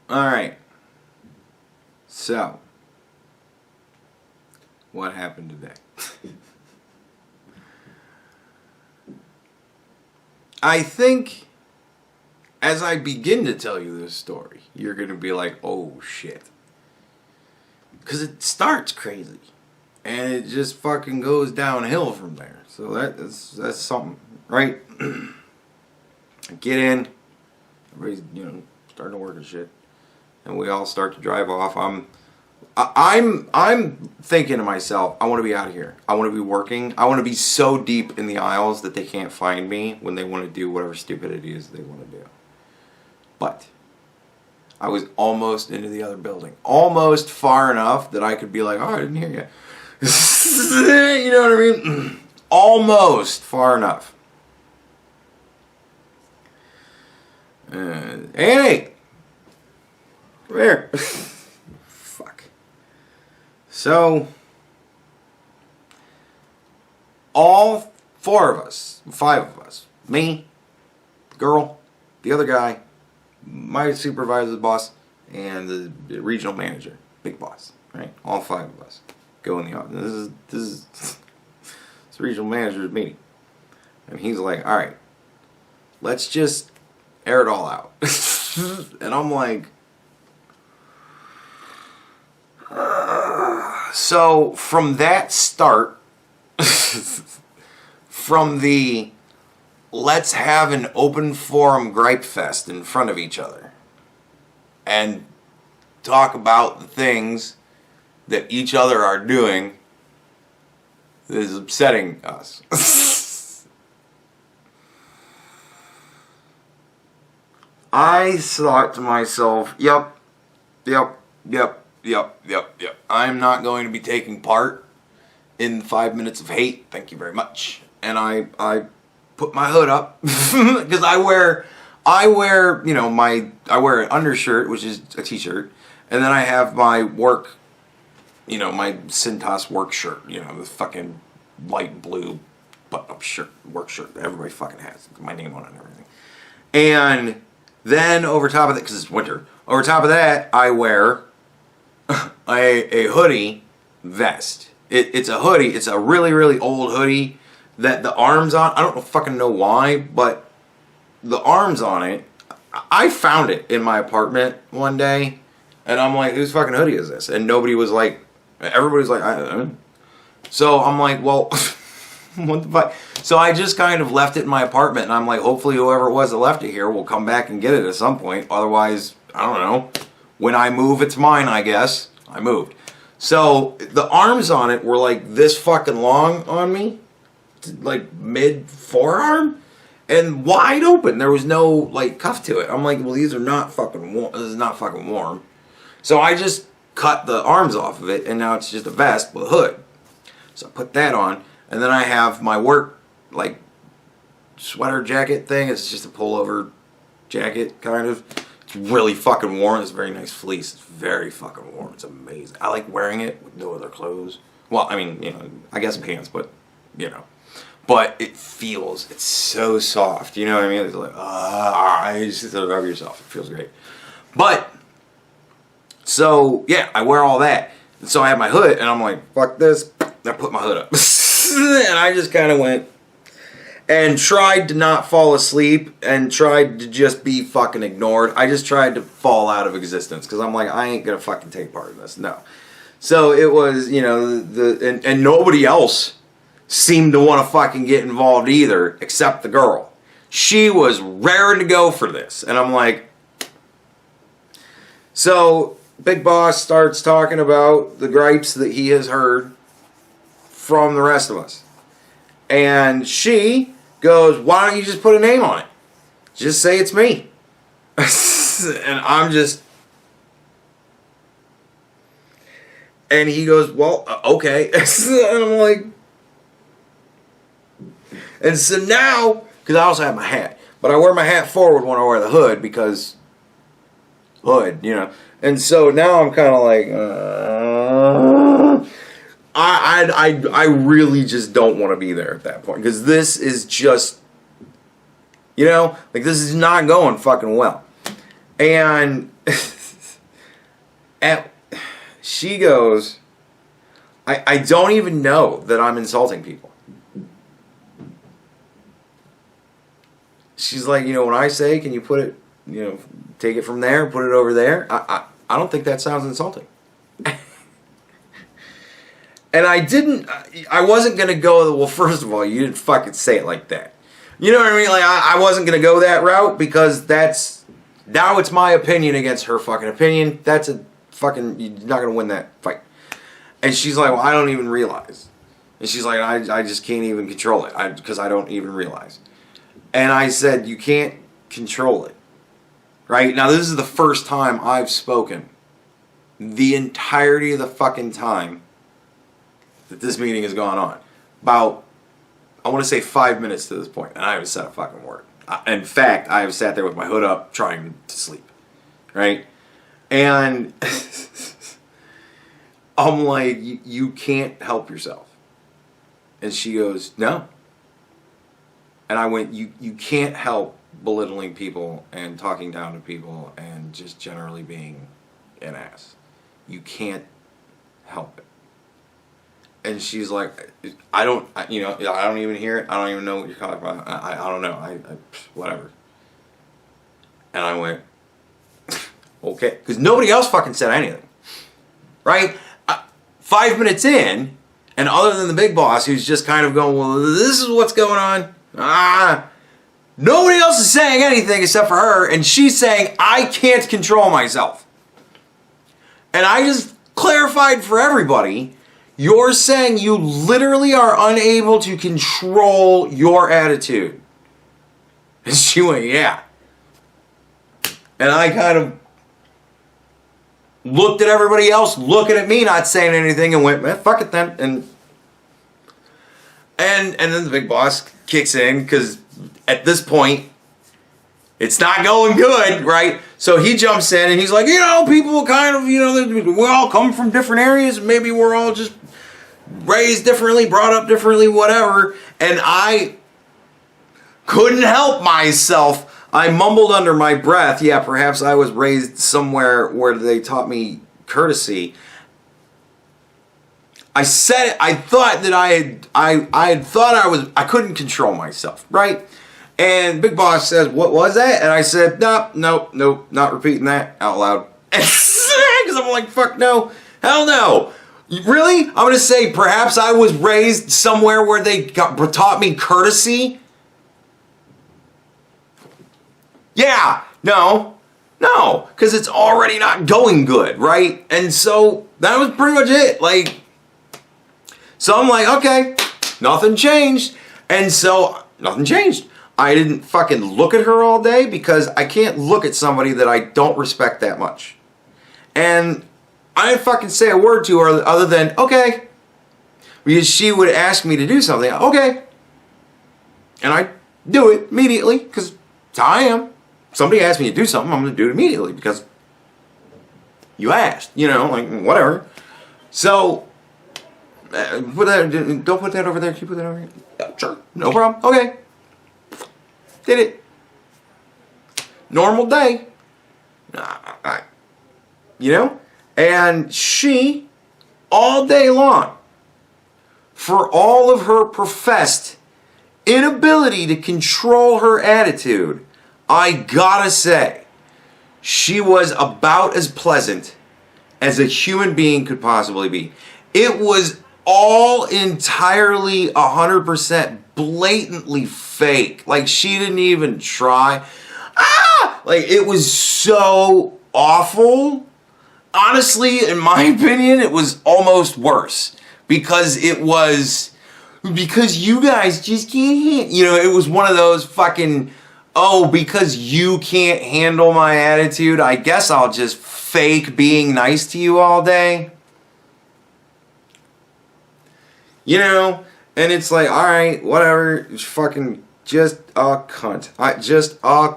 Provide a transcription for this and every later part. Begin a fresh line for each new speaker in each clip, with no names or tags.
Alright. So, what happened today? I think as I begin to tell you this story, you're going to be like, oh shit. Because it starts crazy. And it just fucking goes downhill from there. So that's something, right? I get in, everybody's, starting to work and shit. And we all start to drive off. I'm thinking to myself, I want to be out of here. I want to be working. I want to be so deep in the aisles that they can't find me when they want to do whatever stupidity it is they want to do. But I was almost into the other building. Almost far enough that I could be like, oh, I didn't hear you. You know what I mean? Almost far enough. Annie! Come here. Fuck. So, all four of us, five of us, me, the girl, the other guy, my supervisor, the boss, and the regional manager, big boss, right? All five of us go in the office. This is the regional manager's meeting. And he's like, all right, let's just air it all out. And I'm like, so from that start, from the let's have an open forum gripe fest in front of each other and talk about the things that each other are doing that is upsetting us. I thought to myself, yep. I'm not going to be taking part in 5 minutes of hate. Thank you very much. And I put my hood up because I wear an undershirt, which is a t-shirt, and then I have my work, my Cintas work shirt, the fucking light blue button-up shirt, work shirt that everybody fucking has, my name on it and everything. And then over top of that, because it's winter, over top of that, I wear a hoodie vest. It's a hoodie. It's a really, really old hoodie that the arms on, I don't fucking know why, but the arms on it, I found it in my apartment one day, and I'm like, whose fucking hoodie is this? And nobody was like, everybody's like, I don't know. So I'm like, well, what the fuck? So I just kind of left it in my apartment, and I'm like, hopefully whoever it was that left it here will come back and get it at some point. Otherwise, I don't know. When I move, it's mine, I guess. I moved. So the arms on it were like this fucking long on me, like mid forearm, and wide open. There was no like cuff to it. I'm like, well, these are not fucking warm. This is not fucking warm. So I just cut the arms off of it, and now it's just a vest with a hood. So I put that on, and then I have my work like sweater jacket thing. It's just a pullover jacket, kind of. It's really fucking warm. It's very nice fleece. It's very fucking warm. It's amazing. I like wearing it with no other clothes. Well, I mean, I guess pants, but, But it feels, it's so soft. You know what I mean? It's like, you just rub yourself. It feels great. But, so, yeah, I wear all that. And so I have my hood, and I'm like, fuck this. And I put my hood up. And I just kind of went and tried to not fall asleep and tried to just be fucking ignored. I just tried to fall out of existence because I'm like, I ain't gonna fucking take part in this. No. So it was, and nobody else seemed to want to fucking get involved either except the girl. She was raring to go for this. And I'm like, so Big Boss starts talking about the gripes that he has heard from the rest of us. And she goes, why don't you just put a name on it? Just say it's me. And I'm just... And he goes, well, okay. And I'm like... And so now, because I also have my hat, but I wear my hat forward when I wear the hood because... Hood, And so now I'm kind of like... I really just don't want to be there at that point. Because this is just... this is not going fucking well. And And she goes, I don't even know that I'm insulting people. She's like, when I say, can you put it, take it from there, put it over there? I don't think that sounds insulting. And I wasn't going to go, well, first of all, you didn't fucking say it like that. You know what I mean? Like, I wasn't going to go that route because now it's my opinion against her fucking opinion. That's you're not going to win that fight. And she's like, well, I don't even realize. And she's like, I just can't even control it because I don't even realize. And I said, you can't control it. Right? Now, this is the first time I've spoken the entirety of the fucking time that this meeting has gone on. About, I want to say 5 minutes to this point, and I haven't said a fucking word. In fact, I have sat there with my hood up trying to sleep. Right? And I'm like, you can't help yourself. And she goes, no. And I went, you can't help belittling people and talking down to people and just generally being an ass. You can't help it. And she's like, I don't even hear it. I don't even know what you're talking about. I don't know. Whatever. And I went, okay. Because nobody else fucking said anything. Right? 5 minutes in, and other than the big boss who's just kind of going, well, this is what's going on. Nobody else is saying anything except for her, and she's saying, I can't control myself. And I just clarified for everybody, you're saying you literally are unable to control your attitude. And she went, yeah. And I kind of looked at everybody else, looking at me, not saying anything, and went, man, fuck it then. And then the big boss kicks in, because at this point, it's not going good, right? So he jumps in, and he's like, people kind of, we all come from different areas, maybe we're all just raised differently, brought up differently, whatever. And I couldn't help myself. I mumbled under my breath, yeah, perhaps I was raised somewhere where they taught me courtesy. I said it, I thought that I couldn't control myself, right? And Big Boss says, what was that? And I said, no, not repeating that out loud. Because I'm like, fuck no, hell no. Really? I'm going to say perhaps I was raised somewhere where they taught me courtesy? Yeah, no, because it's already not going good, right? And so that was pretty much it. So I'm like, okay, nothing changed. And so nothing changed. I didn't fucking look at her all day because I can't look at somebody that I don't respect that much. And I didn't fucking say a word to her other than, okay. Because she would ask me to do something, okay. And I do it immediately because that's how I am. Somebody asks me to do something, I'm going to do it immediately because you asked, whatever. So, don't put that over there. Can you put that over here? Yeah, sure, no problem. Okay. Did it. Normal day. And she, all day long, for all of her professed inability to control her attitude, I gotta say, she was about as pleasant as a human being could possibly be. It was all entirely 100% blatantly fake. She didn't even try. It was so awful. Honestly, in my opinion, it was almost worse. Because you guys just can't it was one of those fucking, because you can't handle my attitude, I guess I'll just fake being nice to you all day. And it's like, alright, whatever, fucking just a cunt. Just a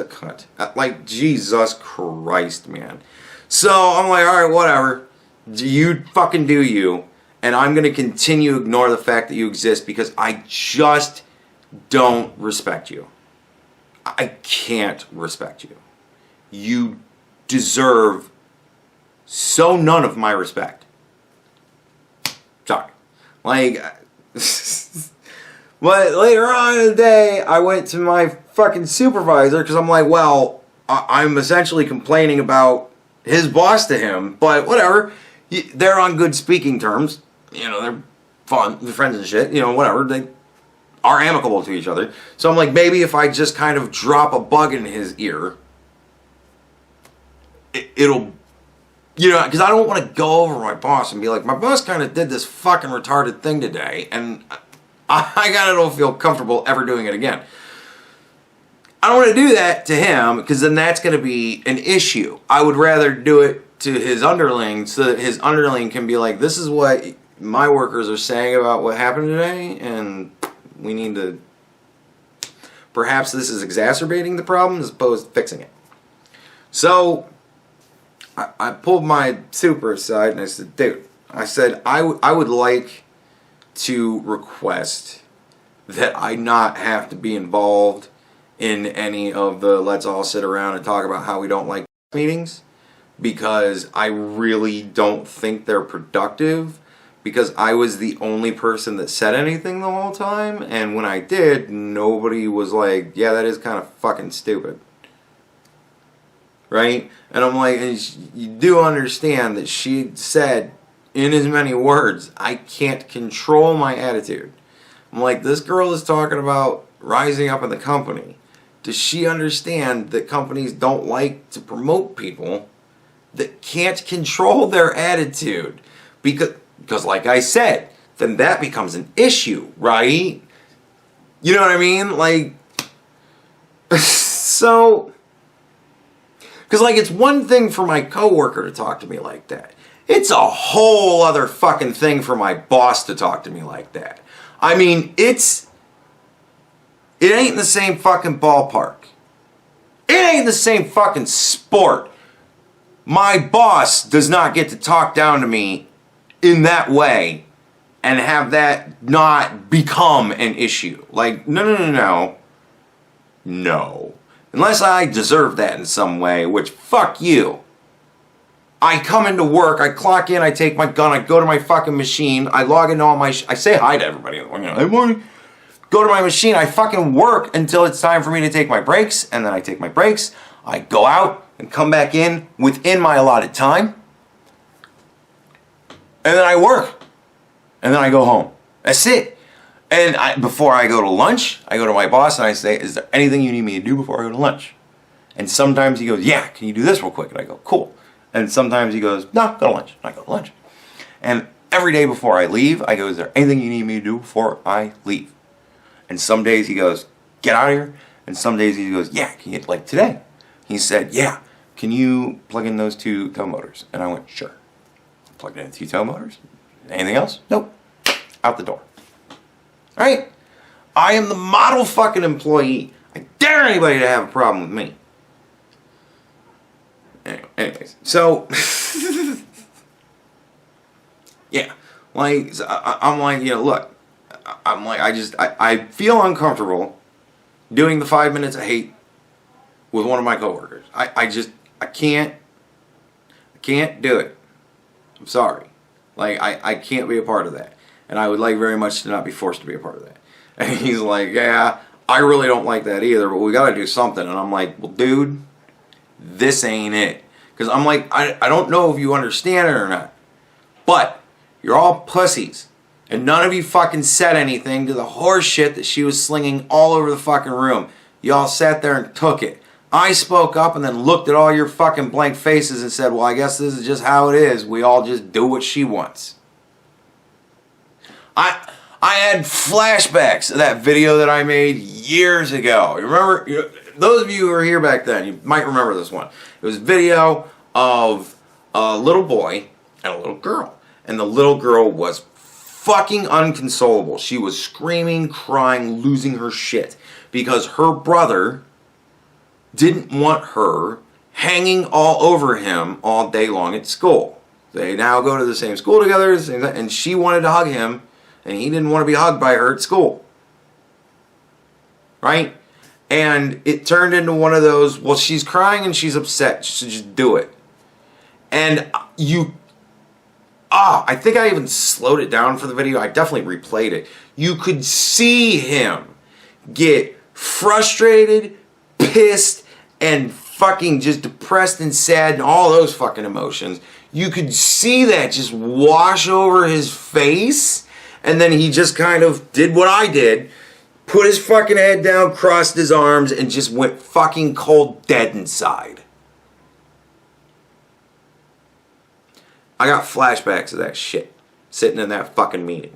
cunt. Jesus Christ, man. So, I'm like, alright, whatever. You fucking do you. And I'm going to continue to ignore the fact that you exist because I just don't respect you. I can't respect you. You deserve so none of my respect. Sorry. Like, but later on in the day, I went to my fucking supervisor because I'm like, well, I'm essentially complaining about his boss to him, but whatever. They're on good speaking terms. You know, they're fun, they're friends and shit. You know, whatever. They are amicable to each other. So I'm like, maybe if I just kind of drop a bug in his ear, it'll, you know, because I don't want to go over my boss and be like, my boss kind of did this fucking retarded thing today, and I gotta don't feel comfortable ever doing it again. I don't want to do that to him because then that's going to be an issue. I would rather do it to his underling so that his underling can be like, this is what my workers are saying about what happened today, and we need to, perhaps this is exacerbating the problem as opposed to fixing it. So I pulled my super aside and I said, dude, I said, I would like to request that I not have to be involved in any of the let's all sit around and talk about how we don't like meetings, because I really don't think they're productive, because I was the only person that said anything the whole time, and when I did, nobody was like, yeah, that is kind of fucking stupid. Right? And I'm like, and you do understand that she said in as many words, I can't control my attitude. I'm like, this girl is talking about rising up in the company. Does she understand that companies don't like to promote people that can't control their attitude? Because like I said, then that becomes an issue, right? You know what I mean? Like, so, because like it's one thing for my coworker to talk to me like that. It's a whole other fucking thing for my boss to talk to me like that. I mean, it ain't in the same fucking ballpark. It ain't in the same fucking sport. My boss does not get to talk down to me in that way and have that not become an issue. Like, no. No. Unless I deserve that in some way, which, fuck you. I come into work, I clock in, I take my gun, I go to my fucking machine, I log into all my, I say hi to everybody. You know, good morning. Go to my machine, I fucking work until it's time for me to take my breaks, and then I take my breaks, I go out and come back in within my allotted time, and then I work, and then I go home. That's it. And before I go to lunch, I go to my boss and I say, is there anything you need me to do before I go to lunch? And sometimes he goes, yeah, can you do this real quick? And I go, cool. And sometimes he goes, no, go to lunch. And I go to lunch. And every day before I leave, I go, is there anything you need me to do before I leave? And some days he goes, get out of here. And some days he goes, yeah, can you, like today? He said, yeah, can you plug in those 2 tow motors? And I went, sure. Plugged in 2 tow motors. Anything else? Nope. Out the door. All right? I am the model fucking employee. I dare anybody to have a problem with me. Anyways, so yeah, like I'm like, you know, look, I'm like, I feel uncomfortable doing the 5 minutes of hate with one of my coworkers. I can't do it. I'm sorry. Like I can't be a part of that, and I would like very much to not be forced to be a part of that. And he's like, yeah, I really don't like that either, but we got to do something. And I'm like, well, dude, this ain't it. Because I'm like, I don't know if you understand it or not, but you're all pussies. And none of you fucking said anything to the horse shit that she was slinging all over the fucking room. Y'all sat there and took it. I spoke up and then looked at all your fucking blank faces and said, well, I guess this is just how it is. We all just do what she wants. I had flashbacks of that video that I made years ago. You remember? Those of you who were here back then, you might remember this one. It was a video of a little boy and a little girl. And the little girl was fucking inconsolable. She was screaming, crying, losing her shit. Because her brother didn't want her hanging all over him all day long at school. They now go to the same school together, and she wanted to hug him, and he didn't want to be hugged by her at school. Right? And it turned into one of those, well, she's crying and she's upset, so just do it. And I think I even slowed it down for the video. I definitely replayed it. You could see him get frustrated, pissed, and fucking just depressed and sad and all those fucking emotions. You could see that just wash over his face, and then he just kind of did what I did, put his fucking head down, crossed his arms, and just went fucking cold dead inside. I got flashbacks of that shit, sitting in that fucking meeting.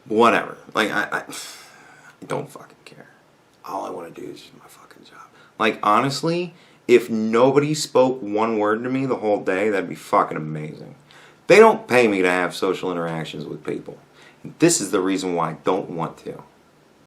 Whatever. Like, I don't fucking care. All I want to do is just my fucking job. Like, honestly, if nobody spoke one word to me the whole day, that'd be fucking amazing. They don't pay me to have social interactions with people. This is the reason why I don't want to.